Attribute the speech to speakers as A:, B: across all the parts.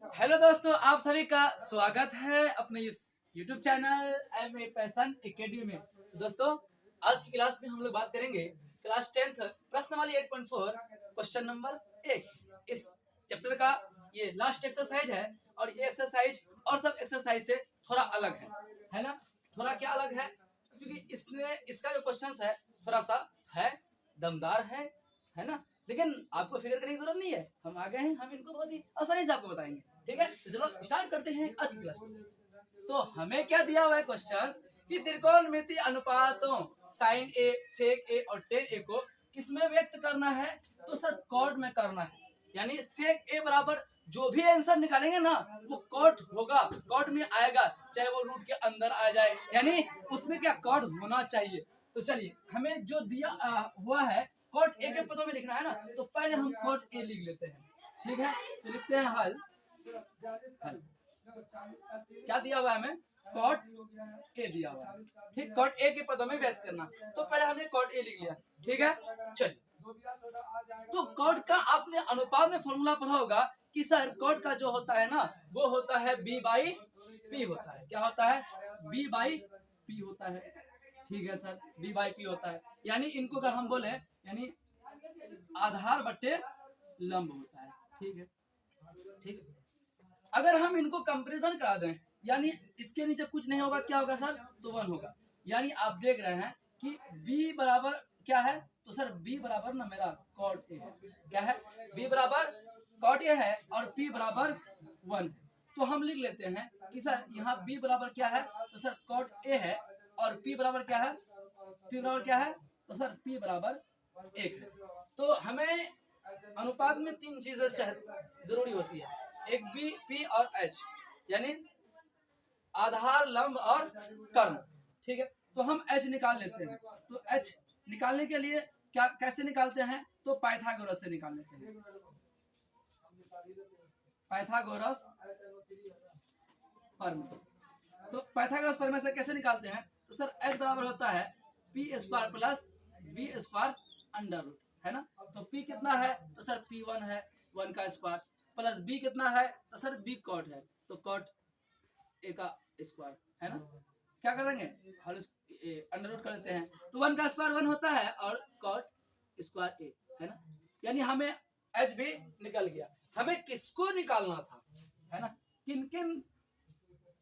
A: Hello दोस्तों, आप सभी का स्वागत है अपने इस YouTube channel M A passion academy में। दोस्तों, आज की क्लास में हम लोग बात करेंगे क्लास 10th प्रश्नवाली 8.4 क्वेश्चन नंबर 1। इस चैप्टर का ये लास्ट एक्सरसाइज है और ये एक्सरसाइज और सब एक्सरसाइज से थोड़ा अलग है ना। थोड़ा क्या अलग है, क्योंकि इसका जो क्वेश्चन है थोड़ा सा है दमदार है ना। लेकिन आपको फिक्र करने की जरूरत नहीं है, हम आ गए हैं, हम इनको बहुत ही आसानी से आपको बताएंगे। ठीक है, तो चलो स्टार्ट करते हैं आज की क्लास। तो हमें क्या दिया हुआ है क्वेश्चन कि त्रिकोणमिति अनुपातों साइन ए, सेक ए और टेन ए को किसमें व्यक्त करना है। तो सर कॉट में करना है, यानी सेक ए बराबर जो भी आंसर निकालेंगे ना वो कॉट होगा, कॉट में आएगा, चाहे वो रूट के अंदर आ जाए, यानी उसमें क्या कॉट होना चाहिए। तो चलिए, हमें जो दिया हुआ है कॉट ए के पदों में लिखना है ना, तो पहले हम कॉट ए लिख लेते हैं। ठीक है, तो लिखते हैं हल। क्या दिया हुआ है हमें, कॉट ए दिया हुआ है। ठीक, कॉट ए के पदों में व्यक्त करना, तो पहले हमने कॉट ए लिख लिया। ठीक है, चलिए, तो कॉट का आपने अनुपात में फॉर्मूला पढ़ा होगा कि सर कॉट का जो होता है ना वो होता है बी बाई पी होता है। क्या होता है, बी बाई पी होता है। ठीक है सर, बी बाई पी होता है, यानी इनको अगर हम बोले यानी आधार बट्टे लंब होता है। ठीक है, ठीक है। अगर हम इनको कंपैरिजन करा दें, यानी इसके नीचे कुछ नहीं होगा, क्या होगा सर, तो 1 होगा। यानी आप देख रहे हैं कि b बराबर क्या है, तो सर b बराबर ना मेरा कॉट ए है। क्या है, b बराबर कॉट ए है और p बराबर 1 है। तो हम लिख लेते हैं कि सर यहाँ b बराबर क्या है, तो सर कॉट ए है, और p बराबर क्या है, p बराबर क्या है, तो सर p बराबर 1 है। तो हमें अनुपात में 3 चीजें जरूरी होती है, एक बी, पी और एच, यानी आधार, लंब और कर्ण। ठीक है, तो हम एच निकाल लेते हैं। तो एच निकालने के लिए क्या कैसे निकालते हैं, तो पाइथागोरस से निकाल लेते हैं। पाइथागोरस फॉर्मूला, तो पाइथागोरस फॉर्मूला से कैसे निकालते हैं, तो सर एच बराबर होता है P square plus B square under root, है ना। तो p कितना है, तो सर p1 है, 1 का स्क्वायर, प्लस b कितना है, तो सर b कॉट है, तो कॉट a का स्क्वायर, है ना। क्या करेंगे, अंडर रूट कर देते हैं, तो 1 का स्क्वायर 1 होता है और कॉट स्क्वायर a, है ना। यानी हमें h भी निकल गया। हमें किसको निकालना था, है ना, किन किन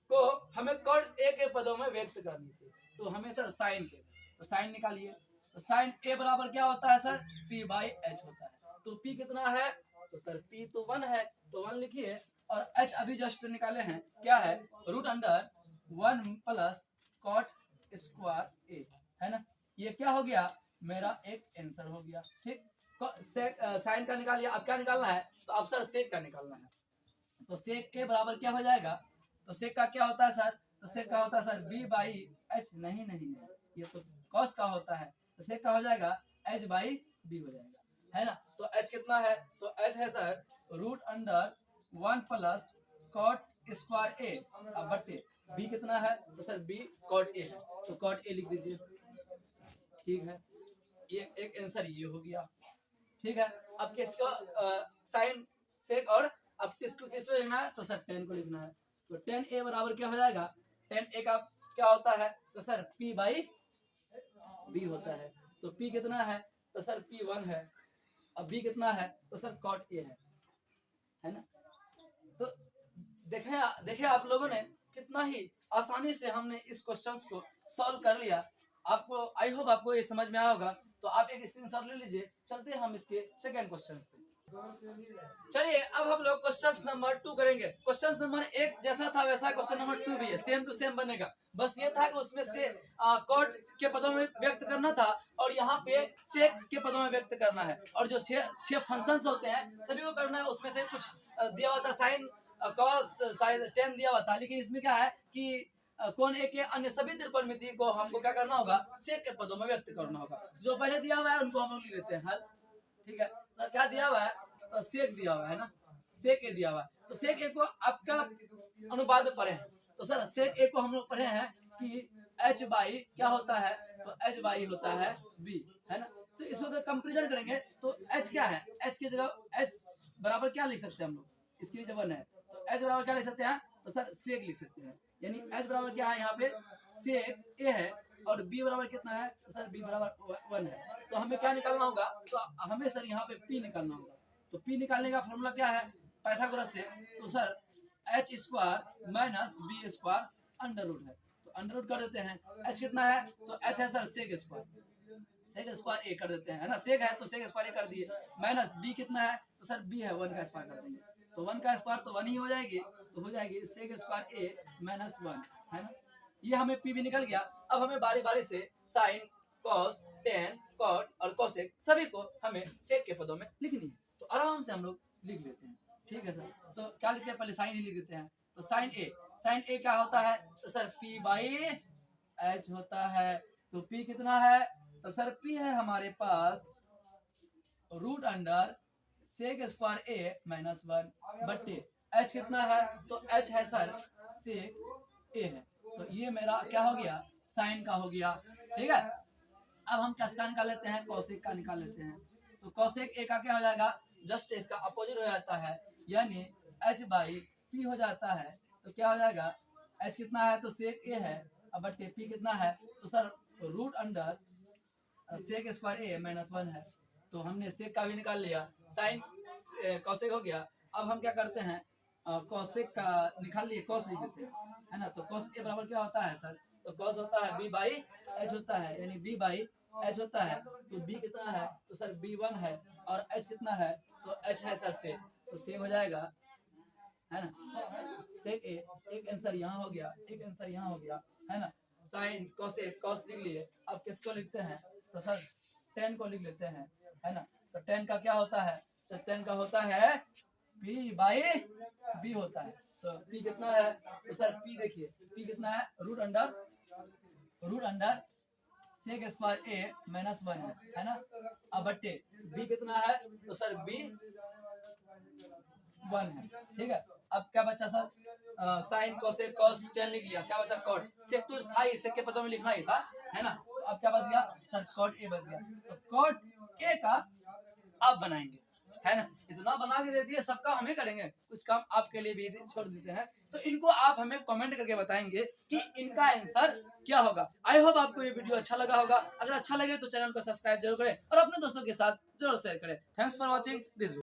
A: को हमें कॉट a के पदों में व्यक्त करनी थी, तो हमें सर साइन के, तो साइन निकालिए। तो साइन ए बराबर क्या होता है सर, p बाई एच होता है। तो p कितना है, तो सर p तो 1 है, तो 1 लिखिए, और h अभी जस्ट निकाले हैं, क्या है, root under 1 plus cot square A, है ना। ये क्या हो गया, मेरा एक आंसर हो गया। ठीक, साइन का निकालिए। अब क्या निकालना है, तो अब सर सेक का निकालना है। तो सेक ए बराबर क्या हो जाएगा, तो सेक का क्या होता है सर, तो सेक का होता है सर b बाई एच, नहीं, ये तो कॉस का होता है, तो सेक का हो जाएगा h बाई b हो जाएगा, है ना। तो h कितना है, तो h है sir root under 1 plus cot square A, अब बट्टे b कितना है, तो सर b कॉट ए है, तो कॉट ए लिख दीजिए। ठीक है, ये एक आंसर ये हो गया। ठीक है, अब किसको साइन सेक, और अब किसको लिखना है, तो सर 10 को लिखना है। तो 10a बराबर क्या हो जाएगा, 10a का क्या होता है, तो सर p बाई b होता है। तो p कितना है, तो सर p1 है, अब b कितना है, तो सर कॉट a है ना। तो देखे आप लोगों ने कितना ही आसानी से हमने इस क्वेश्चंस को सॉल्व कर लिया। आपको आई होप आपको ये समझ में आया होगा। तो आप एक स्क्रीनशॉट ले लीजिए। चलते हैं हम इसके सेकंड क्वेश्चन पे। चलिए, अब हम लोग क्वेश्चन नंबर 2 करेंगे। क्वेश्चन नंबर 1 जैसा था वैसा क्वेश्चन नंबर 2 भी है, सेम टू सेम बनेगा। बस ये था कि उसमें से कॉट के पदों में व्यक्त करना था और यहाँ पे सेक के पदों में व्यक्त करना है। और जो 6 फंक्शंस होते हैं सभी को करना है। उसमें से कुछ दिया हुआ था साइन, कॉस, साइन, टेन दिया हुआ था, लेकिन इसमें क्या है कि कोण ए के अन्य सभी त्रिकोणमिति को हमको क्या करना होगा, सेक के पदों में व्यक्त करना होगा। जो पहले दिया हुआ है उनको हम लोग लिख लेते हैं हल। ठीक है सर, क्या दिया हुआ है, तो सेक दिया हुआ है ना, सेक ए दिया हुआ है। तो सेक ए को आपका अनुपात में पढ़े हैं, तो सर सेक ए को हम लोग पढ़े हैं कि h बाई क्या होता है, तो h बाई होता है b, है ना। तो इसको अगर कंपेरिजन करेंगे तो h क्या है, h की जगह h बराबर क्या लिख सकते हैं हम लोग, इसकी जगह 1 है, तो h बराबर क्या लिख सकते हैं, तो सर सेक लिख सकते हैं। यानी h बराबर क्या है यहाँ पे सेक a है और b बराबर कितना है, तो सर b बराबर 1 है। तो हमें क्या निकालना होगा, तो हमें सर यहाँ पे p निकालना होगा। तो p निकालने का फॉर्मूला क्या है पाइथागोरस से, तो sir h square minus b square under root है। तो अंडर रूट कर देते हैं, h कितना है, तो h है सर सेक स्क्वायर a कर देते हैं, है ना, सेक है तो सेक स्क्वायर a कर दिए, माइनस b कितना है, तो सर b है 1 का स्क्वायर कर देंगे। तो 1 का स्क्वायर तो 1 ही हो जाएगी, तो हो जाएगी सेक स्क्वायर a माइनस 1, है ना। ये हमें p भी निकल गया। अब हमें बारी बारी से साइन, कॉस, टेन, कॉट और कोसेक सभी को हमें सेक के पदों में लिखनी है। तो आराम से हम लोग लिख लेते हैं, ठीक है सर। तो क्या लिखते हैं, पहले साइन ही लिख देते हैं। तो साइन ए क्या होता है, तो सर p बाई h होता है। तो p कितना है, तो सर p है हमारे पास root under sec square a minus 1 बट्टे h कितना है, तो h है सर सेक a है। तो ये मेरा क्या हो गया, साइन का हो गया, ठीक है। अब हम किसका निकाल लेते हैं, कोसेक का निकाल लेते हैं। तो कोसेक a का क्या हो जाएगा, जस्ट इसका अपोजिट हो जाता है, यानी h बाई p हो जाता है। तो क्या हो जाएगा, h कितना है, तो सेक a है, अब बट्टे p कितना है, तो sir root under sec square a minus 1 है। तो हमने सेक का भी निकाल लिया, साइन कोसेक हो गया। अब हम क्या करते हैं, कोसेक का निकाल लिए, कॉस लिख देते हैं, है ना। तो कॉस के बराबर क्या होता है सर, तो कॉस होता है b बाई h होता है, यानी b बाई h होता है। तो b कितना है, तो सर b1 है, और h कितना है, तो h है सर सेक, तो सेक हो जाएगा, है ना। सेक a, एक आंसर यहाँ हो गया, एक आंसर यहाँ हो गया, है ना। साइन कोसेक, कॉस लिख लिए। अब किसको लिखते हैं, तो सर टेन को लिख लेते हैं, है ना। तो टेन का क्या होता है, तो टेन का होता है p बाई b होता है। तो p कितना है, तो सर p देखिए p कितना है, root under sec square a minus 1 है ना। अब बट्टे b कितना है, तो सर b 1 है, ठीक है। अब क्या बचा sir, sine cosec cos tan लिख लिया, क्या बचा कॉट, सेक तो था ही, सेक के पदों में लिखना ही था, है ना। तो अब क्या बच गया सर, कॉट ए बच गया। तो कॉट ए का आप बनाएंगे, है ना। इतना बना के दे दिए, सबका हमें करेंगे, कुछ काम आपके लिए भी छोड़ देते हैं। तो इनको आप हमें कमेंट करके बताएंगे कि इनका आंसर क्या होगा। आई होप आपको ये वीडियो अच्छा लगा होगा। अगर अच्छा लगे तो चैनल को सब्सक्राइब जरूर करें और अपने दोस्तों के साथ जरूर शेयर करें। Thanks for watching this video.